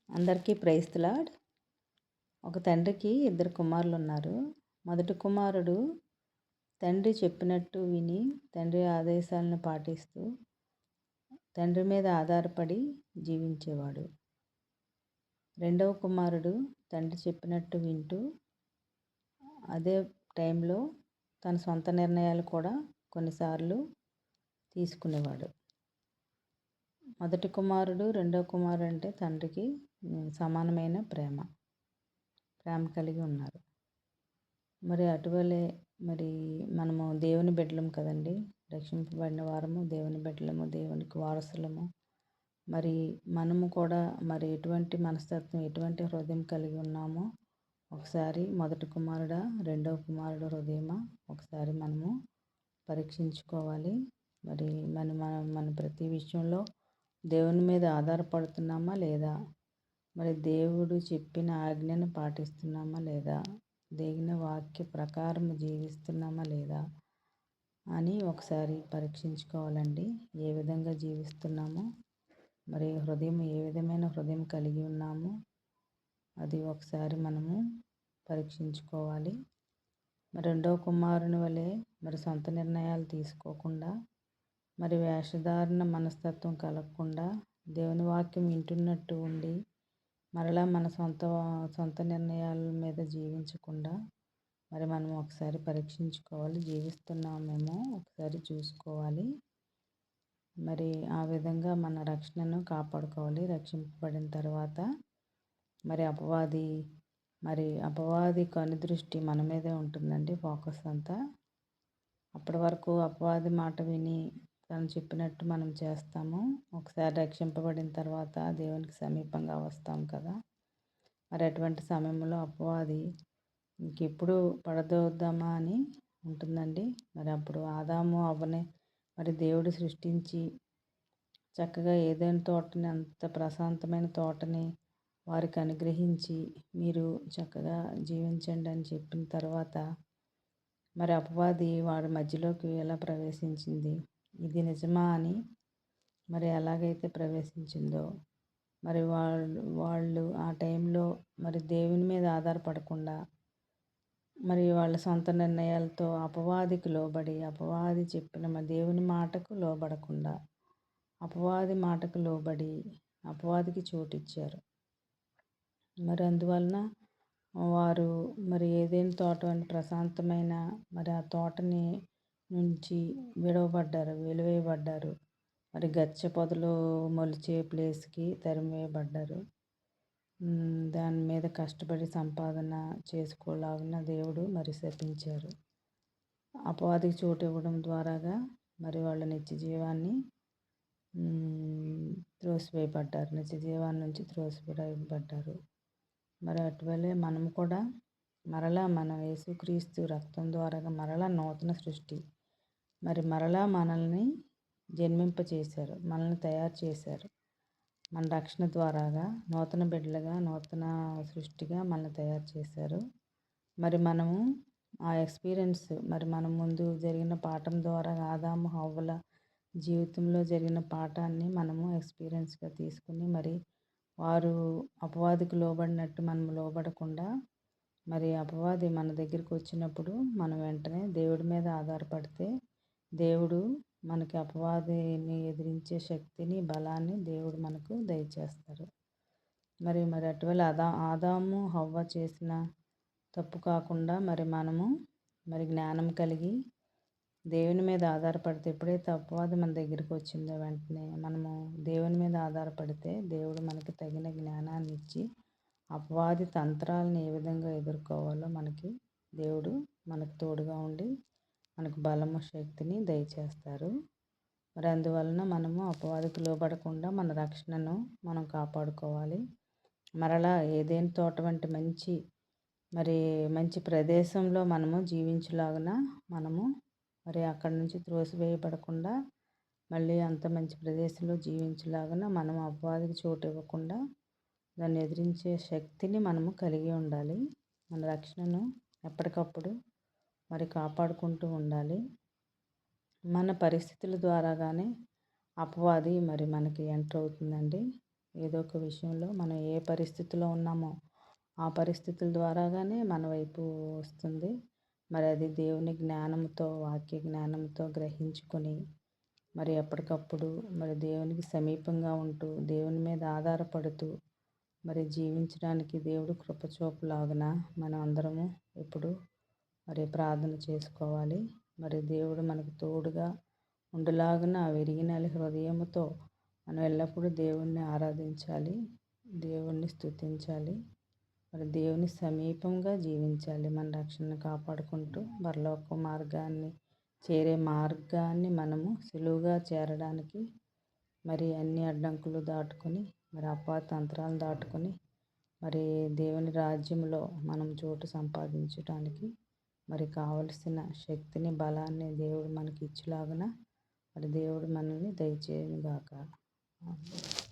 అందరికీ praise the lord. ఒక తండ్రికి ఇద్దరు కుమారులు ఉన్నారు. మొదటి కుమారుడు తండ్రి చెప్పినట్టు విని తండ్రి ఆదేశాలను పాటిస్తూ తండ్రి మీద ఆధారపడి జీవించేవాడు. రెండవ కుమారుడు తండ్రి చెప్పినట్టు వింటూ అదే టైంలో తన సొంత నిర్ణయాలు కూడా కొన్నిసార్లు తీసుకునేవాడు. మొదటి కుమారుడు రెండవ కుమారుడు అంటే తండ్రికి సమానమైన ప్రేమ కలిగి ఉన్నారు. మరి అటువలే మరి మనము దేవుని బిడ్డలము కదండి. రక్షింపబడిన వారము, దేవుని బిడ్డలము, దేవునికి వారసులము. మరి మనము కూడా మరి ఎటువంటి మనస్తత్వం, ఎటువంటి హృదయం కలిగి ఉన్నామో ఒకసారి మొదటి కుమారుడా, రెండవ కుమారుడు హృదయమా ఒకసారి మనము పరీక్షించుకోవాలి. మరి మన ప్రతి విషయంలో దేవుని మీద ఆధారపడుతున్నామా లేదా? మరి దేవుడు చెప్పిన ఆజ్ఞను పాటిస్తున్నామా లేదా? దేవుని వాక్య ప్రకారం జీవిస్తున్నామా లేదా అని ఒకసారి పరీక్షించుకోవాలండి. ఏ విధంగా జీవిస్తున్నామో, మరి హృదయం ఏ విధమైన హృదయం కలిగి ఉన్నామో అది ఒకసారి మనము పరీక్షించుకోవాలి. మరి రెండవ కుమారుని వలె మరి సొంత నిర్ణయాలు తీసుకోకుండా, మరి వేషధారణ మనస్తత్వం కలగకుండా, దేవుని వాక్యం వింటున్నట్టు ఉండి మరలా మన సొంత నిర్ణయాల మీద జీవించకుండా మరి మనం ఒకసారి పరీక్షించుకోవాలి. జీవిస్తున్నామేమో ఒకసారి చూసుకోవాలి. మరి ఆ విధంగా మన రక్షణను కాపాడుకోవాలి. రక్షింపబడిన తర్వాత మరి అపవాది కనుదృష్టి మన మీదే ఉంటుందండి. ఫోకస్ అంతా అప్పటి వరకు అపవాది మాట విని తను చెప్పినట్టు మనం చేస్తాము. ఒకసారి రక్షింపబడిన తర్వాత దేవునికి సమీపంగా వస్తాం కదా. మరి అటువంటి సమయంలో అపవాది ఇంకెప్పుడు పడదోద్దామా అని ఉంటుందండి. మరి అప్పుడు ఆదాము అవ్వని మరి దేవుడు సృష్టించి చక్కగా ఏదైనా తోటని, అంత ప్రశాంతమైన తోటని వారికి అనుగ్రహించి మీరు చక్కగా జీవించండి అని చెప్పిన తర్వాత మరి అపవాది వాడి మధ్యలోకి ఎలా ప్రవేశించింది, ఇది నిజమా అని మరి ఎలాగైతే ప్రవేశించిందో మరి వాళ్ళు ఆ టైంలో మరి దేవుని మీద ఆధారపడకుండా మరి వాళ్ళ సొంత నిర్ణయాలతో అపవాదికి లోబడి, అపవాది చెప్పిన దేవుని మాటకు లోబడకుండా అపవాది మాటకు లోబడి అపవాదికి చోటిచ్చారు. మరి అందువలన వారు మరి ఏదైనా తోట ప్రశాంతమైన మరి ఆ తోటని నుంచి వెలివేయబడ్డారు. మరి గచ్చ పొదలు మొలిచే ప్లేస్కి తరిమివేయబడ్డారు. దాని మీద కష్టపడి సంపాదన చేసుకోలాగిన దేవుడు మరి శపించారు. అపవాదికి చోటు ఇవ్వడం ద్వారాగా మరి వాళ్ళ నిత్య జీవాన్ని త్రోసివేయబడ్డారు. నిత్య జీవాన్ని నుంచి త్రోసివేయబడ్డారు. మరి అటువలే మనం కూడా మరలా మన యేసుక్రీస్తు రక్తం ద్వారాగా మరలా నూతన సృష్టి, మరి మరలా మనల్ని జన్మింపచేశారు, మనల్ని తయారు చేశారు. మన రక్షణ ద్వారాగా నూతన బిడ్డలుగా, నూతన సృష్టిగా మనల్ని తయారు చేశారు. మరి మనము ఆ ఎక్స్పీరియన్స్ మరి మనం ముందు జరిగిన పాఠం ద్వారా ఆదాము హవ్వల జీవితంలో జరిగిన పాఠాన్ని మనము ఎక్స్పీరియన్స్గా తీసుకుని మరి వారు అపవాదికి లోబడినట్టు మనం లోబడకుండా మరి అపవాది మన దగ్గరికి వచ్చినప్పుడు మనం వెంటనే దేవుడి మీద ఆధారపడితే దేవుడు మనకి అపవాదిని ఎదిరించే శక్తిని, బలాన్ని దేవుడు మనకు దయచేస్తారు. మరి అటువల్ల ఆదాము హవ్వ చేసిన తప్పు కాకుండా మరి మనము మరి జ్ఞానం కలిగి దేవుని మీద ఆధారపడితే, ఎప్పుడైతే అపవాది మన దగ్గరికి వచ్చిందో వెంటనే మనము దేవుని మీద ఆధారపడితే దేవుడు మనకి తగిన జ్ఞానాన్ని ఇచ్చి అపవాది తంత్రాలను ఏ విధంగా ఎదుర్కోవాలో దేవుడు మనకు తోడుగా ఉండి మనకు బలము, శక్తిని దయచేస్తారు. మరి అందువలన మనము అపవాదికి లోబడకుండా మన రక్షణను మనం కాపాడుకోవాలి. మరలా ఏదైనా తోట వంటి మంచి ప్రదేశంలో మనము జీవించలాగున మనము మరి అక్కడి నుంచి త్రోసివేయబడకుండా మళ్ళీ అంత మంచి ప్రదేశంలో జీవించలాగున మనం అపవాదికి చోటు ఇవ్వకుండా దాన్ని ఎదిరించే శక్తిని మనము కలిగి ఉండాలి. మన రక్షణను ఎప్పటికప్పుడు మరి కాపాడుకుంటూ ఉండాలి. మన పరిస్థితుల ద్వారాగానే అపవాది మరి మనకి ఎంటర్ అవుతుందండి. ఏదో ఒక విషయంలో మనం ఏ పరిస్థితిలో ఉన్నామో ఆ పరిస్థితుల ద్వారాగానే మన వైపు వస్తుంది. మరి అది దేవుని జ్ఞానంతో, వాక్య జ్ఞానంతో గ్రహించుకొని మరి ఎప్పటికప్పుడు మరి దేవునికి సమీపంగా ఉంటూ, దేవుని మీద ఆధారపడుతూ మరి జీవించడానికి దేవుడు కృప చూపులాగున మనం అందరము ఎప్పుడు మరి ప్రార్థన చేసుకోవాలి. మరి దేవుడు మనకు తోడుగా ఉండులాగున విరిగిన హృదయముతో మనం ఎల్లప్పుడూ దేవుణ్ణి ఆరాధించాలి, దేవుణ్ణి స్తుతించాలి. మరి దేవుని సమీపంగా జీవించాలి. మన రక్షణను కాపాడుకుంటూ పరలోక మార్గాన్ని చేరే మార్గాన్ని మనము సులువుగా చేరడానికి మరి అన్ని అడ్డంకులు దాటుకొని మరి అపాతంత్రాలు దాటుకొని మరి దేవుని రాజ్యంలో మనం చోటు సంపాదించడానికి మరి కావలసిన శక్తిని, బలాన్ని దేవుడు మనకి ఇచ్చేలాగున మరి దేవుడు మనల్ని దయచేయునుగాక. ఆమేన్.